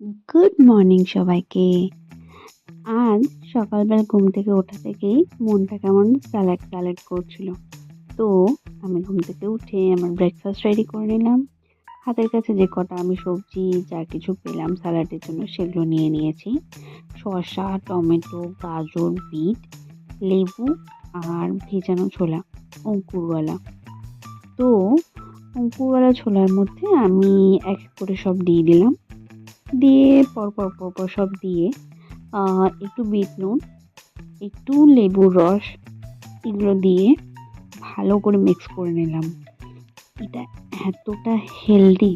Good morning সবাইকে। আজ সকালবেলা ঘুম থেকে ওঠা থেকেই মনটা কেমন স্যালাড স্যালাড করছিল। তো আমি ঘুম থেকে উঠে আমার ব্রেকফাস্ট রেডি করে নিলাম। হাতের কাছে যে কটা আমি সবজি যা কিছু পেলাম স্যালাডের জন্য সেগুলো নিয়ে নিয়েছি। শসা, টমেটো, গাজর, বিট, লেবু আর ভেজানো ছোলা, অঙ্কুরওয়ালা। তো অঙ্কুরওয়ালা ছোলার মধ্যে আমি এক এক করে সব দিয়ে দিলাম। দিয়ে পরপর সব দিয়ে একটু বিট নুন, একটু লেবুর রস এগুলো দিয়ে ভালো করে মিক্স করে নিলাম। এটা এতটা হেলদি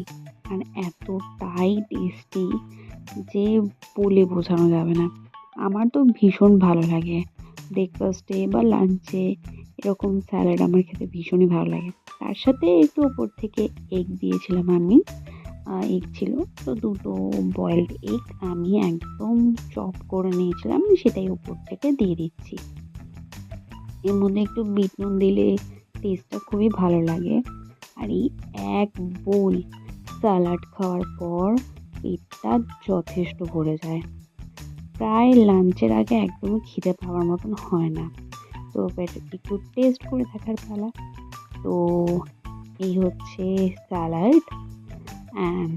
আর এতটাই টেস্টি যে বলে বোঝানো যাবে না। আমার তো ভীষণ ভালো লাগে। ব্রেকফাস্টে বা লাঞ্চে এরকম স্যালাড আমার খেতে ভীষণই ভালো লাগে। তার সাথে একটু ওপর থেকে এগ দিয়েছিলাম আমি। এগ ছিল, তো দুটো বয়েলড এগ আমি একদম চপ করে নিয়েছিলাম, সেটাই উপর থেকে দিয়ে দিচ্ছি। এর মধ্যে একটু বিট নুন দিলে টেস্টটা খুবই ভালো লাগে। আর এই এক বোল স্যালাড খাওয়ার পর পেটটা যথেষ্ট ভরে যায়। প্রায় লাঞ্চের আগে একদমই খিদে পাওয়ার মতন হয় না। তো একটু টেস্ট করে দেখার পালা। তো এই হচ্ছে স্যালাড অ্যান্ড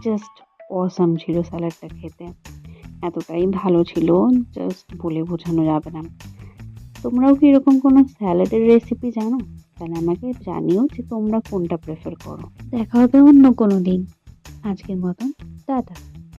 জাস্ট অসাম ছিল স্যালাডটা খেতে। এতটাই ভালো ছিল, জাস্ট বলে বোঝানো যাবে না। তোমরাও কি এরকম কোনো স্যালাডের রেসিপি জানো? তাহলে আমাকে জানিও যে তোমরা কোনটা প্রেফার করো। দেখা হবে অন্য কোনো দিন। আজকের মতন টাটা।